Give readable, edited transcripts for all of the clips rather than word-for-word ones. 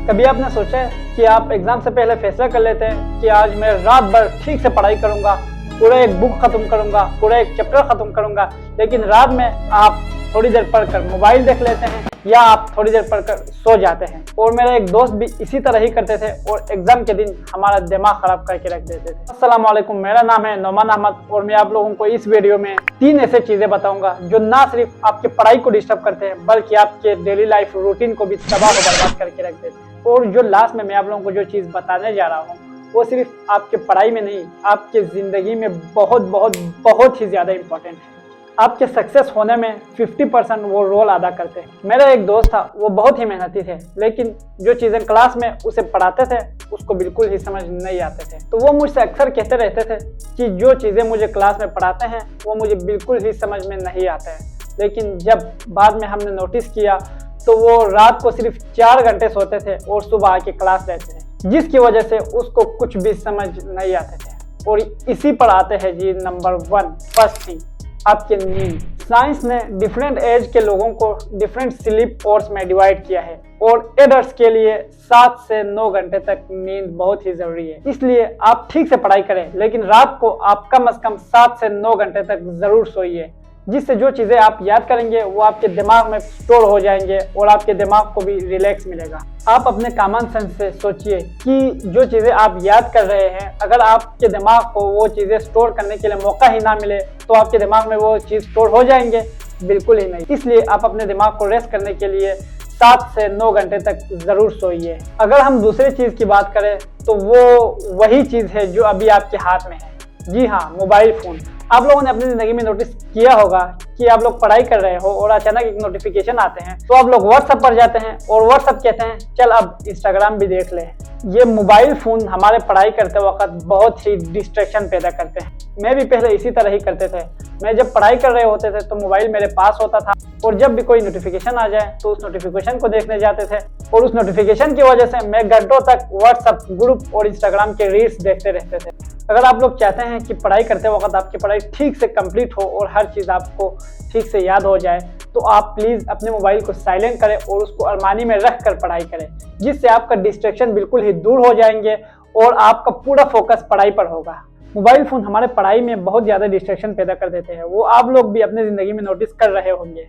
कभी आपने सोचा है कि आप एग्जाम से पहले फैसला कर लेते हैं कि आज मैं रात भर ठीक से पढ़ाई करूंगा, पूरा एक बुक खत्म करूंगा, पूरा एक चैप्टर खत्म करूंगा, लेकिन रात में आप थोड़ी देर पढ़कर मोबाइल देख लेते हैं या आप थोड़ी देर पढ़कर सो जाते हैं। और मेरा एक दोस्त भी इसी तरह ही करते थे और एग्जाम के दिन हमारा दिमाग खराब करके रख देते थे। अस्सलाम वालेकुम, मेरा नाम है नौमान अहमद और मैं आप लोगों को इस वीडियो में 3 ऐसे चीजें बताऊंगा जो ना सिर्फ आपके पढ़ाई को डिस्टर्ब करते हैं बल्कि आपके डेली लाइफ रूटीन को भी तबाह व बर्बाद करके रख देते हैं। और जो लास्ट में मैं आप लोगों को जो चीज बताने जा रहा हूँ वो सिर्फ आपके पढ़ाई में नहीं, आपके जिंदगी में बहुत बहुत बहुत ही ज्यादा इंपॉर्टेंट है। आपके सक्सेस होने में 50% वो रोल अदा करते हैं। मेरा एक दोस्त था, वो बहुत ही मेहनती थे, लेकिन जो चीज़ें क्लास में उसे पढ़ाते थे उसको बिल्कुल ही समझ नहीं आते थे। तो वो मुझसे अक्सर कहते रहते थे कि जो चीज़ें मुझे क्लास में पढ़ाते हैं वो मुझे बिल्कुल ही समझ में नहीं आते हैं। लेकिन जब बाद में हमने नोटिस किया तो वो रात को सिर्फ 4 घंटे सोते थे और सुबह आके क्लास लेते थे, जिसकी वजह से उसको कुछ भी समझ नहीं आते थे। और इसी पर आते हैं जी नंबर 1, फर्स्ट थिंग, आपके नींद। साइंस ने डिफरेंट एज के लोगों को डिफरेंट स्लीप कोर्स में डिवाइड किया है और एडल्ट्स के लिए 7 से 9 घंटे तक नींद बहुत ही जरूरी है। इसलिए आप ठीक से पढ़ाई करें, लेकिन रात को आप कम से कम 7 से 9 घंटे तक जरूर सोइए, जिससे जो चीज़ें आप याद करेंगे वो आपके दिमाग में स्टोर हो जाएंगे और आपके दिमाग को भी रिलैक्स मिलेगा। आप अपने कॉमन सेंस से सोचिए कि जो चीज़ें आप याद कर रहे हैं, अगर आपके दिमाग को वो चीज़ें स्टोर करने के लिए मौका ही ना मिले तो आपके दिमाग में वो चीज़ स्टोर हो जाएंगे? बिल्कुल ही नहीं। इसलिए आप अपने दिमाग को रेस्ट करने के लिए 7 से 9 घंटे तक जरूर सोइए। अगर हम दूसरी चीज़ की बात करें तो वो वही चीज़ है जो अभी आपके हाथ में है। जी हाँ, मोबाइल फ़ोन। आप लोगों ने अपनी ज़िंदगी में नोटिस किया होगा कि आप लोग पढ़ाई कर रहे हो और अचानक एक नोटिफिकेशन आते हैं तो आप लोग व्हाट्सएप पर जाते हैं और व्हाट्सएप कहते हैं चल अब इंस्टाग्राम भी देख ले। ये मोबाइल फ़ोन हमारे पढ़ाई करते वक्त बहुत ही डिस्ट्रैक्शन पैदा करते हैं। मैं भी पहले इसी तरह ही करते थे। मैं जब पढ़ाई कर रहे होते थे तो मोबाइल मेरे पास होता था और जब भी कोई नोटिफिकेशन आ जाए तो उस नोटिफिकेशन को देखने जाते थे और उस नोटिफिकेशन की वजह से मैं घंटों तक व्हाट्सएप ग्रुप और इंस्टाग्राम के रील्स देखते रहते थे। अगर आप लोग चाहते हैं कि पढ़ाई करते वक्त आपकी पढ़ाई ठीक से कंप्लीट हो और हर चीज़ आपको ठीक से याद हो जाए तो आप प्लीज़ अपने मोबाइल को साइलेंट करें और उसको अलमारी में रख कर पढ़ाई करें, जिससे आपका डिस्ट्रैक्शन बिल्कुल ही दूर हो जाएंगे और आपका पूरा फोकस पढ़ाई पर होगा। मोबाइल फ़ोन हमारे पढ़ाई में बहुत ज़्यादा डिस्ट्रैक्शन पैदा कर देते हैं, वो आप लोग भी अपनी ज़िंदगी में नोटिस कर रहे होंगे।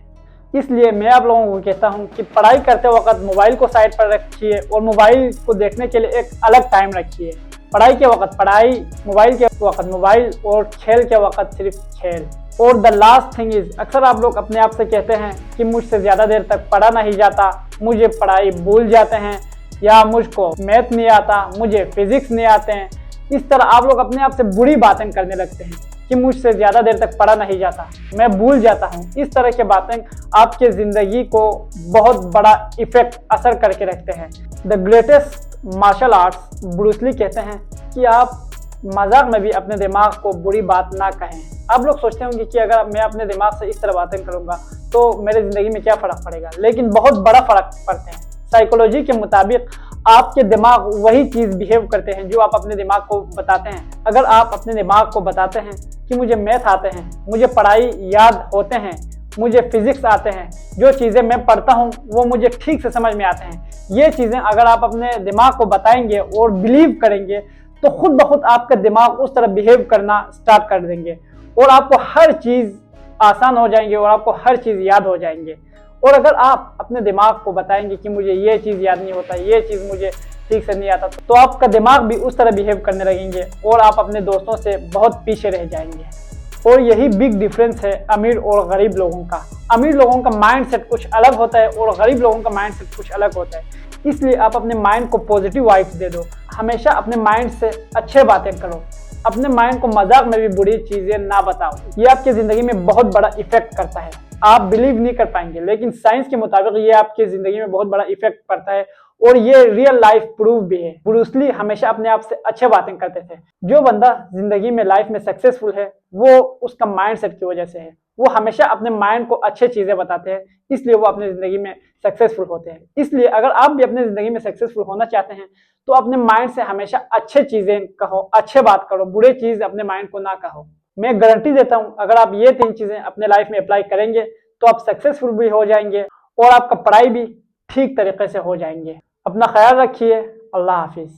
इसलिए मैं आप लोगों को कहता हूं कि पढ़ाई करते वक्त मोबाइल को साइड पर रखिए और मोबाइल को देखने के लिए एक अलग टाइम रखिए। पढ़ाई के वक्त पढ़ाई, मोबाइल के वक्त मोबाइल और खेल के वक्त सिर्फ खेल। और द लास्ट थिंग इज, अक्सर आप लोग अपने आप से कहते हैं कि मुझसे ज़्यादा देर तक पढ़ा नहीं जाता, मुझे पढ़ाई भूल जाते हैं, या मुझको मैथ नहीं आता, मुझे फिजिक्स नहीं आते हैं। इस तरह आप लोग अपने आप से बुरी बातें करने लगते हैं कि मुझसे ज़्यादा देर तक पढ़ा नहीं जाता, मैं भूल जाता हूँ। इस तरह के बातें आपके ज़िंदगी को बहुत बड़ा इफेक्ट असर करके रखते हैं। The greatest martial arts Bruce Lee कहते हैं कि आप मजाक में भी अपने दिमाग को बुरी बात ना कहें। आप लोग सोचते होंगे कि अगर मैं अपने दिमाग से इस तरह बातें करूँगा तो मेरे ज़िंदगी में क्या फ़र्क पड़ेगा, लेकिन बहुत बड़ा फ़र्क पड़ते हैं। साइकोलॉजी के मुताबिक आपके दिमाग वही चीज़ बिहेव करते हैं जो आप अपने दिमाग को बताते हैं। अगर आप अपने दिमाग को बताते हैं कि मुझे मैथ आते हैं, मुझे पढ़ाई याद होते हैं, मुझे फिजिक्स आते हैं, जो चीज़ें मैं पढ़ता हूँ वो मुझे ठीक से समझ में आते हैं, ये चीज़ें अगर आप अपने दिमाग को बताएंगे और बिलीव करेंगे तो खुद ब खुद आपका दिमाग उस तरह बिहेव करना स्टार्ट कर देंगे और आपको हर चीज़ आसान हो जाएंगे और आपको हर चीज़ याद हो जाएंगे। और अगर आप अपने दिमाग को बताएंगे कि मुझे ये चीज़ याद नहीं होता, ये चीज़ मुझे ठीक से नहीं आता, तो आपका दिमाग भी उस तरह बिहेव करने लगेंगे और आप अपने दोस्तों से बहुत पीछे रह जाएंगे। और यही बिग डिफरेंस है अमीर और गरीब लोगों का। अमीर लोगों का माइंडसेट कुछ अलग होता है और गरीब लोगों का माइंडसेट कुछ अलग होता है। इसलिए आप अपने माइंड को पॉजिटिव वाइब्स दे दो, हमेशा अपने माइंड से अच्छे बातें करो, अपने माइंड को मजाक में भी बुरी चीज़ें ना बताओ। ये आपकी ज़िंदगी में बहुत बड़ा इफेक्ट करता है। आप बिलीव नहीं कर पाएंगे, लेकिन साइंस के मुताबिक ये आपकी ज़िंदगी में बहुत बड़ा इफेक्ट पड़ता है और ये रियल लाइफ प्रूफ भी है। ब्रूस ली हमेशा अपने आप से अच्छे बातें करते थे। जो बंदा जिंदगी में लाइफ में सक्सेसफुल है वो उसका माइंडसेट की वजह से है। वो हमेशा अपने माइंड को अच्छे चीज़ें बताते हैं, इसलिए वो अपनी ज़िंदगी में सक्सेसफुल होते हैं। इसलिए अगर आप भी अपनी ज़िंदगी में सक्सेसफुल होना चाहते हैं तो अपने माइंड से हमेशा अच्छे चीज़ें कहो, अच्छे बात करो, बुरे चीज़ अपने माइंड को ना कहो। मैं गारंटी देता हूँ अगर आप ये 3 चीज़ें अपने लाइफ में अप्लाई करेंगे तो आप सक्सेसफुल भी हो जाएंगे और आपका पढ़ाई भी ठीक तरीके से हो जाएंगे। अपना ख्याल रखिए। अल्लाह हाफिज।